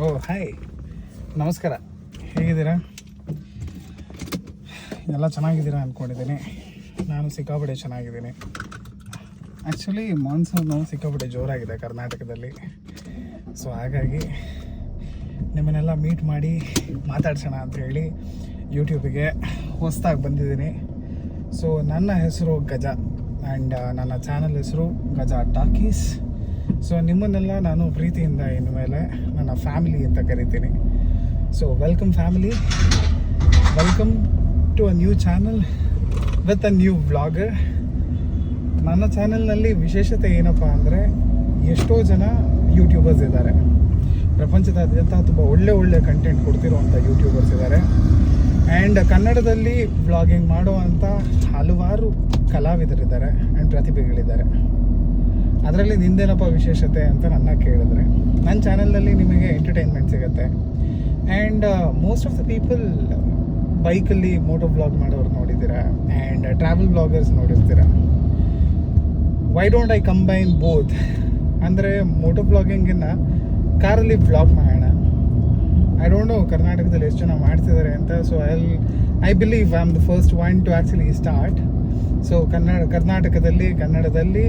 ಓ hi, ನಮಸ್ಕಾರ. ಹೇಗಿದ್ದೀರಾ? ಎಲ್ಲ ಚೆನ್ನಾಗಿದ್ದೀರಾ ಅಂದ್ಕೊಂಡಿದ್ದೀನಿ. ನಾನು ಸಿಕ್ಕಾಪಟ್ಟೆ ಚೆನ್ನಾಗಿದ್ದೀನಿ. ಆ್ಯಕ್ಚುಲಿ ಮಾನ್ಸೂನು ಸಿಕ್ಕಾಪಟ್ಟೆ ಜೋರಾಗಿದೆ ಕರ್ನಾಟಕದಲ್ಲಿ. ಸೊ ಹಾಗಾಗಿ ನಿಮ್ಮನ್ನೆಲ್ಲ ಮೀಟ್ ಮಾಡಿ ಮಾತಾಡ್ಸೋಣ ಅಂತ ಹೇಳಿ ಯೂಟ್ಯೂಬಿಗೆ ಹೊಸದಾಗಿ ಬಂದಿದ್ದೀನಿ. ಸೊ ನನ್ನ ಹೆಸರು ಗಜ ಆ್ಯಂಡ್ ನನ್ನ ಚಾನಲ್ ಹೆಸರು ಗಜ ಟಾಕೀಸ್. ಸೊ ನಿಮ್ಮನ್ನೆಲ್ಲ ನಾನು ಪ್ರೀತಿಯಿಂದ ಇನ್ಮೇಲೆ ನನ್ನ ಫ್ಯಾಮಿಲಿ ಅಂತ ಕರಿತೀನಿ. So welcome family, welcome to a new channel with a new vlogger. ನನ್ನ ಚಾನಲ್ನಲ್ಲಿ ವಿಶೇಷತೆ ಏನಪ್ಪ ಅಂದರೆ, ಎಷ್ಟೋ ಜನ ಯೂಟ್ಯೂಬರ್ಸ್ ಇದ್ದಾರೆ, ಪ್ರಪಂಚದಾದ್ಯಂತ ತುಂಬ ಒಳ್ಳೆ ಕಂಟೆಂಟ್ ಕೊಡ್ತಿರೋವಂಥ ಯೂಟ್ಯೂಬರ್ಸ್ ಇದ್ದಾರೆ. ಆ್ಯಂಡ್ ಕನ್ನಡದಲ್ಲಿ ವ್ಲಾಗಿಂಗ್ ಮಾಡುವಂಥ ಹಲವಾರು ಕಲಾವಿದರಿದ್ದಾರೆ ಆ್ಯಂಡ್ ಪ್ರತಿಭೆಗಳಿದ್ದಾರೆ. ಅದರಲ್ಲಿ ನಿಂದೇನಪ್ಪ ವಿಶೇಷತೆ ಅಂತ ನನ್ನ ಕೇಳಿದ್ರೆ, ನನ್ನ ಚಾನಲ್ನಲ್ಲಿ ನಿಮಗೆ ಎಂಟರ್ಟೈನ್ಮೆಂಟ್ ಸಿಗುತ್ತೆ. And most of the people ಬೈಕಲ್ಲಿ ಮೋಟೋ ವ್ಲಾಗ್ ಮಾಡೋರು ನೋಡಿದ್ದೀರಾ, ಆ್ಯಂಡ್ ಟ್ರಾವೆಲ್ ವ್ಲಾಗರ್ಸ್ ನೋಡಿರ್ತೀರ. Why don't I combine both? ಅಂದರೆ ಮೋಟೋ ವ್ಲಾಗಿಂಗನ್ನು ಕಾರಲ್ಲಿ ವ್ಲಾಗ್ ಮಾಡೋಣ. ಐ ಡೋಂಟ್ ನೋ ಕರ್ನಾಟಕದಲ್ಲಿ ಎಷ್ಟು ಜನ ಮಾಡ್ತಿದ್ದಾರೆ ಅಂತ. So I believe I am the first one to actually start. So ಕನ್ನಡದಲ್ಲಿ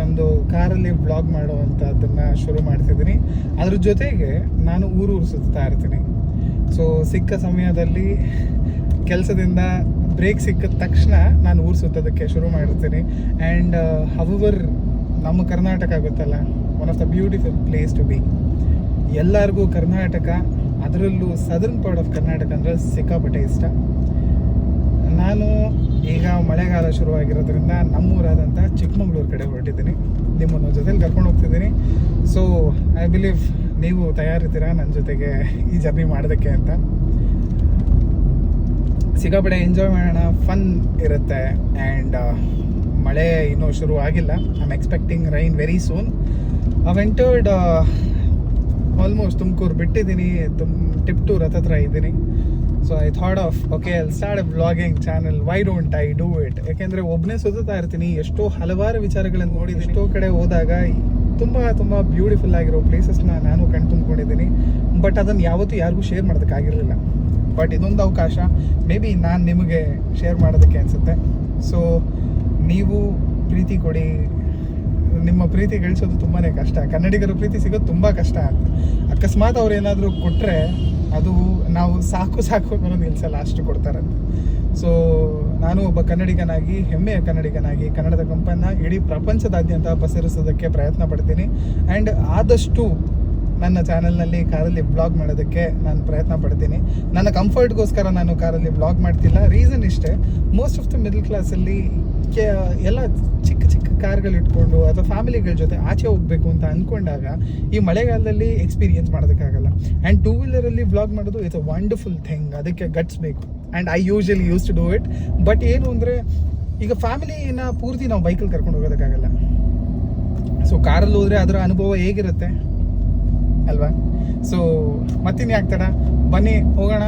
ಒಂದು ಕಾರಲ್ಲಿ ವ್ಲಾಗ್ ಮಾಡುವಂಥದ್ದನ್ನು ಶುರು ಮಾಡ್ತಿದ್ದೀನಿ. ಅದ್ರ ಜೊತೆಗೆ ನಾನು ಊರು ಸುತ್ತಾ ಇರ್ತೀನಿ. ಸೊ ಸಿಕ್ಕ ಸಮಯದಲ್ಲಿ ಕೆಲಸದಿಂದ ಬ್ರೇಕ್ ಸಿಕ್ಕಿದ ತಕ್ಷಣ ನಾನು ಊರು ಸುತ್ತೋದಕ್ಕೆ ಶುರು ಮಾಡಿರ್ತೀನಿ. ಆ್ಯಂಡ್ ಹವರ್ ನಮ್ಮ ಕರ್ನಾಟಕ ಗೊತ್ತಲ್ಲ, one of the beautiful place to be. ಎಲ್ಲರಿಗೂ ಕರ್ನಾಟಕ, ಅದರಲ್ಲೂ ಸದರ್ನ್ ಪಾರ್ಟ್ ಆಫ್ ಕರ್ನಾಟಕ ಅಂದರೆ ಸಿಕ್ಕಾಪಟ್ಟೆ ಇಷ್ಟ. ನಾನು ಈಗ ಮಳೆಗಾಲ ಶುರುವಾಗಿರೋದ್ರಿಂದ ನಮ್ಮೂರಾದಂಥ ಚಿಕ್ಕಮಗಳೂರು ಕಡೆ ಹೊರಟಿದ್ದೀನಿ. ನಿಮ್ಮನ್ನು ಜೊತೆಲಿ ಕರ್ಕೊಂಡು ಹೋಗ್ತಿದ್ದೀನಿ. ಸೊ ಐ ಬಿಲೀವ್ ನೀವು ತಯಾರಿದ್ದೀರಾ ನನ್ನ ಜೊತೆಗೆ ಈ ಜರ್ನಿ ಮಾಡೋದಕ್ಕೆ ಅಂತ. ಸಿಕ್ಕಾಪಟ್ಟೆ ಎಂಜಾಯ್ ಮಾಡೋಣ, ಫನ್ ಇರುತ್ತೆ. ಆ್ಯಂಡ್ ಮಳೆ ಇನ್ನೂ ಶುರು ಆಗಿಲ್ಲ. I am expecting rain very soon. I entered almost Tumakuru ಬಿಟ್ಟಿದ್ದೀನಿ, ಟಿಪ್ಟೂರ್ ಹತ್ರ ಇದ್ದೀನಿ. So I thought of okay, I'll start A vlogging channel. Y don't I do it? ಯಾಕೆಂದರೆ ಒಬ್ಬನೇ ಸುತ್ತಾ ಇರ್ತೀನಿ, ಎಷ್ಟೋ ಹಲವಾರು ವಿಚಾರಗಳನ್ನು ನೋಡಿದ್ದೀನಿ. ಎಷ್ಟೋ ಕಡೆ ಹೋದಾಗ ತುಂಬ ಬ್ಯೂಟಿಫುಲ್ ಆಗಿರೋ ಪ್ಲೇಸಸ್ನ ನಾನು ಕಣ್ ತುಂಬಿಕೊಂಡಿದ್ದೀನಿ. ಬಟ್ ಅದನ್ನು ಯಾವತ್ತೂ ಯಾರಿಗೂ ಶೇರ್ ಮಾಡೋದಕ್ಕಾಗಿರಲಿಲ್ಲ. ಬಟ್ ಇದೊಂದು ಅವಕಾಶ ಮೇ ಬಿ ನಾನು ನಿಮಗೆ ಶೇರ್ ಮಾಡೋದಕ್ಕೆ ಅನಿಸುತ್ತೆ. ಸೊ ನೀವು ಪ್ರೀತಿ ಕೊಡಿ. ನಿಮ್ಮ ಪ್ರೀತಿ ಗಳಿಸೋದು ತುಂಬಾ ಕಷ್ಟ. ಕನ್ನಡಿಗರ ಪ್ರೀತಿ ಸಿಗೋದು ತುಂಬ ಕಷ್ಟ ಅಂತ. ಅಕಸ್ಮಾತ್ ಅವ್ರು ಏನಾದರೂ ಕೊಟ್ಟರೆ ಅದು ನಾವು ಸಾಕು ಅನ್ನೋದು ನಿಲ್ಸಲ್ಲ, ಅಷ್ಟು ಕೊಡ್ತಾರಂತೆ. ಸೊ ನಾನು ಒಬ್ಬ ಕನ್ನಡಿಗನಾಗಿ, ಹೆಮ್ಮೆಯ ಕನ್ನಡಿಗನಾಗಿ ಕನ್ನಡದ ಕಂಪನ್ನ ಇಡೀ ಪ್ರಪಂಚದಾದ್ಯಂತ ಪಸರಿಸೋದಕ್ಕೆ ಪ್ರಯತ್ನ ಪಡ್ತೀನಿ. ಆ್ಯಂಡ್ ಆದಷ್ಟು ನನ್ನ ಚಾನಲ್ನಲ್ಲಿ ಕಾರಲ್ಲಿ ವ್ಲಾಗ್ ಮಾಡೋದಕ್ಕೆ ನಾನು ಪ್ರಯತ್ನ ಪಡ್ತೀನಿ. ನನ್ನ ಕಂಫರ್ಟ್ಗೋಸ್ಕರ ನಾನು ಕಾರಲ್ಲಿ ವ್ಲಾಗ್ ಮಾಡ್ತಿಲ್ಲ. ರೀಸನ್ ಇಷ್ಟೇ, ಮೋಸ್ಟ್ ಆಫ್ ದ ಮಿಡಲ್ ಕ್ಲಾಸಲ್ಲಿ ಎಲ್ಲ ಚಿಕ್ಕ ಕಾರ್ಗಳು ಇಟ್ಕೊಂಡು ಅಥವಾ ಫ್ಯಾಮಿಲಿಗಳ ಜೊತೆ ಆಚೆ ಹೋಗಬೇಕು ಅಂತ ಅಂದ್ಕೊಂಡಾಗ ಈ ಮಳೆಗಾಲದಲ್ಲಿ ಎಕ್ಸ್ಪೀರಿಯನ್ಸ್ ಮಾಡೋದಕ್ಕಾಗಲ್ಲ. ಆ್ಯಂಡ್ ಟೂ ವೀಲರಲ್ಲಿ ವ್ಲಾಗ್ ಮಾಡೋದು ಇಟ್ಸ್ ಅ ವಂಡರ್ಫುಲ್ ಥಿಂಗ್. ಅದಕ್ಕೆ ಗಟ್ಸ್ ಬೇಕು. And I usually use to do it. But ಏನು ಅಂದರೆ, ಈಗ ಫ್ಯಾಮಿಲಿನ ಪೂರ್ತಿ ನಾವು ಬೈಕಲ್ಲಿ ಕರ್ಕೊಂಡು ಹೋಗೋದಕ್ಕಾಗಲ್ಲ. ಸೊ ಕಾರಲ್ಲಿ ಹೋದರೆ ಅದರ ಅನುಭವ ಹೇಗಿರುತ್ತೆ ಅಲ್ವಾ? ಸೊ ಮತ್ತಿನ್ನು ಯಾಕೆ ತಡ, ಬನ್ನಿ ಹೋಗೋಣ,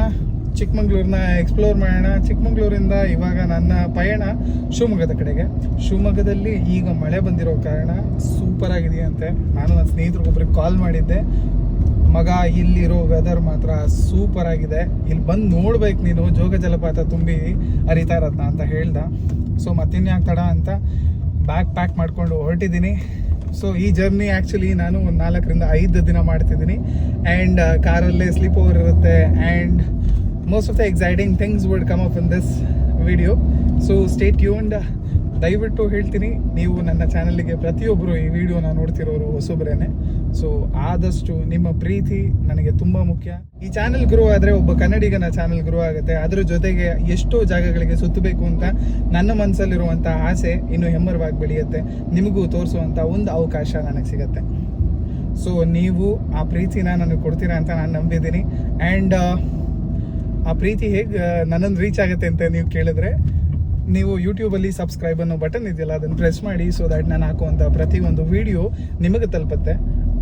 ಚಿಕ್ಕಮಗಳೂರನ್ನ ಎಕ್ಸ್ಪ್ಲೋರ್ ಮಾಡೋಣ. ಚಿಕ್ಕಮಗಳೂರಿಂದ ಇವಾಗ ನನ್ನ ಪಯಣ ಶಿವಮೊಗ್ಗದ ಕಡೆಗೆ. ಶಿವಮೊಗ್ಗದಲ್ಲಿ ಈಗ ಮಳೆ ಬಂದಿರೋ ಕಾರಣ ಸೂಪರ್ ಆಗಿದೆಯಂತೆ. ನಾನು ನನ್ನ ಸ್ನೇಹಿತರಿಗೊಬ್ರಿಗೆ ಕಾಲ್ ಮಾಡಿದ್ದೆ, ಮಗ ಇಲ್ಲಿರೋ ವೆದರ್ ಮಾತ್ರ ಸೂಪರ್ ಆಗಿದೆ, ಇಲ್ಲಿ ಬಂದು ನೋಡ್ಬೇಕು ನೀನು, ಜೋಗ ಜಲಪಾತ ತುಂಬಿ ಹರಿತಾ ಇರತ್ನ ಅಂತ ಹೇಳ್ದ. ಸೊ ಮತ್ತಿನ್ಯಾಕೆ ತಡ ಅಂತ ಬ್ಯಾಗ್ ಪ್ಯಾಕ್ ಮಾಡ್ಕೊಂಡು ಹೊರಟಿದ್ದೀನಿ. ಸೊ ಈ ಜರ್ನಿ ಆ್ಯಕ್ಚುಲಿ ನಾನು ಒಂದು 4 ರಿಂದ 5 ದಿನ ಮಾಡ್ತಿದ್ದೀನಿ. ಆ್ಯಂಡ್ ಕಾರಲ್ಲೇ ಸ್ಲೀಪ್ ಓವರ್ ಇರುತ್ತೆ. And most of the exciting things would come up in this video. So stay tuned. ದಯವಿಟ್ಟು ಹೇಳ್ತೀನಿ, ನೀವು ನನ್ನ ಚಾನಲ್ಗೆ ಪ್ರತಿಯೊಬ್ಬರು ಈ ವಿಡಿಯೋನ ನೋಡ್ತಿರೋರು ಹೊಸೊಬ್ಬರೇನೆ. ಸೊ ಆದಷ್ಟು ನಿಮ್ಮ ಪ್ರೀತಿ ನನಗೆ ತುಂಬ ಮುಖ್ಯ. ಈ ಚಾನಲ್ ಗ್ರೋ ಆದರೆ ಒಬ್ಬ ಕನ್ನಡಿಗನ ಚಾನಲ್ ಗ್ರೋ ಆಗುತ್ತೆ. ಅದ್ರ ಜೊತೆಗೆ ಎಷ್ಟೋ ಜಾಗಗಳಿಗೆ ಸುತ್ತಬೇಕು ಅಂತ ನನ್ನ ಮನಸ್ಸಲ್ಲಿರುವಂಥ ಆಸೆ ಇನ್ನೂ ಹೆಮ್ಮರವಾಗಿ ಬೆಳೆಯುತ್ತೆ. ನಿಮಗೂ ತೋರಿಸುವಂಥ ಒಂದು ಅವಕಾಶ ನನಗೆ ಸಿಗುತ್ತೆ. ಸೊ ನೀವು ಆ ಪ್ರೀತಿನ ನನಗೆ ಕೊಡ್ತೀರಾ ಅಂತ ನಾನು ನಂಬಿದ್ದೀನಿ. ಆ್ಯಂಡ್ ಆ ಪ್ರೀತಿ ಹೇಗೆ ನನ್ನನ್ನು ರೀಚ್ ಆಗುತ್ತೆ ಅಂತ ನೀವು ಕೇಳಿದ್ರೆ, ನೀವು ಯೂಟ್ಯೂಬಲ್ಲಿ ಸಬ್ಸ್ಕ್ರೈಬ್ ಅನ್ನೋ ಬಟನ್ ಇದೆಯಲ್ಲ, ಅದನ್ನು ಪ್ರೆಸ್ ಮಾಡಿ. ಸೊ ದ್ಯಾಟ್ ನಾನು ಹಾಕುವಂಥ ಪ್ರತಿಯೊಂದು ವಿಡಿಯೋ ನಿಮಗೆ ತಲುಪುತ್ತೆ.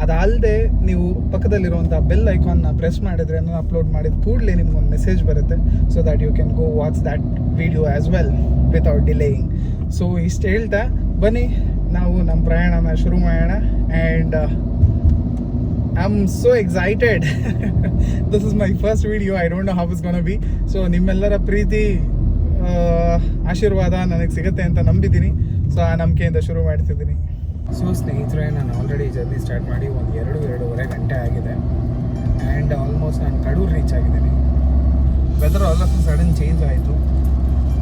ಅದಲ್ಲದೆ ನೀವು ಪಕ್ಕದಲ್ಲಿರುವಂಥ ಬೆಲ್ ಐಕಾನ್ನ ಪ್ರೆಸ್ ಮಾಡಿದರೆ ನಾನು ಅಪ್ಲೋಡ್ ಮಾಡಿದ ಕೂಡಲೇ ನಿಮ್ಗೊಂದು ಮೆಸೇಜ್ ಬರುತ್ತೆ. So that you can go watch that video as well without delaying. So ಇಷ್ಟು ಹೇಳ್ತಾ ಬನ್ನಿ ನಾವು ನಮ್ಮ ಪ್ರಯಾಣನ ಶುರು ಮಾಡೋಣ. And I'm so excited. This is my first video. I don't know how it's gonna be. So ನಿಮ್ಮೆಲ್ಲರ ಪ್ರೀತಿ ಆಶೀರ್ವಾದ ನನಗೆ ಸಿಗುತ್ತೆ ಅಂತ ನಂಬಿದ್ದೀನಿ. ಸೊ ಆ ನಂಬಿಕೆಯಿಂದ ಶುರು ಮಾಡ್ತಿದ್ದೀನಿ. ಸೊ ಸ್ನೇಹಿತರೆ, ನಾನು ಆಲ್ರೆಡಿ ಜರ್ನಿ ಸ್ಟಾರ್ಟ್ ಮಾಡಿ ಒಂದು 2-2.5 ಗಂಟೆ ಆಗಿದೆ. ಆ್ಯಂಡ್ ಆಲ್ಮೋಸ್ಟ್ ನಾನು ಕಡೂರು ರೀಚ್ ಆಗಿದ್ದೀನಿ. Weather all of sudden change ಆಯಿತು.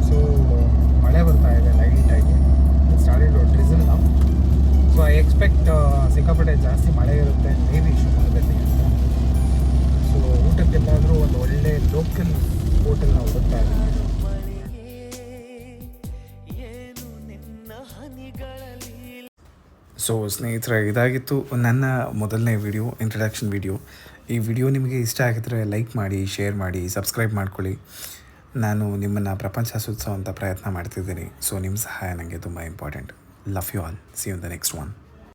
ಸೊ ಮಳೆ ಬರ್ತಾ ಇದೆ ಲೈಟಾಗಿ. ಸ್ಟಾರ್ಟೆಡ್ ಡ್ರಿಸಲ್ ನಾವು. ಸೊ ಐ ಎಕ್ಸ್ಪೆಕ್ಟ್ ಸಿಕ್ಕಾಪಟ್ಟೆ ಜಾಸ್ತಿ ಮಳೆ ಇರುತ್ತೆ ಮೇ ಬಿ ಶಿವಮೊಗ್ಗದಲ್ಲಿ ಅಂತ. ಸೊ ಊಟಕ್ಕೆಲ್ಲಾದರೂ ಒಂದು ಒಳ್ಳೆ ಲೋಕಲ್ ಹೋಟೆಲ್ ನಾವು ಹುಡುಕ್ತಾ ಇದ್ದೀವಿ. ಸೊ ಸ್ನೇಹಿತರೆ, ಇದಾಗಿತ್ತು ನನ್ನ ಮೊದಲನೇ ವಿಡಿಯೋ, ಇಂಟ್ರಡಕ್ಷನ್ ವಿಡಿಯೋ. ಈ ವಿಡಿಯೋ ನಿಮಗೆ ಇಷ್ಟ ಆಗಿದ್ರೆ ಲೈಕ್ ಮಾಡಿ, ಶೇರ್ ಮಾಡಿ, ಸಬ್ಸ್ಕ್ರೈಬ್ ಮಾಡ್ಕೊಳ್ಳಿ. ನಾನು ನಿಮ್ಮನ್ನು ಪ್ರಪಂಚ ಸುತ್ಸೋ ಅಂತ ಪ್ರಯತ್ನ ಮಾಡ್ತಿದ್ದೀನಿ. ಸೊ ನಿಮ್ಮ ಸಹಾಯ ನನಗೆ ತುಂಬ important. Love you all. See you in the next one.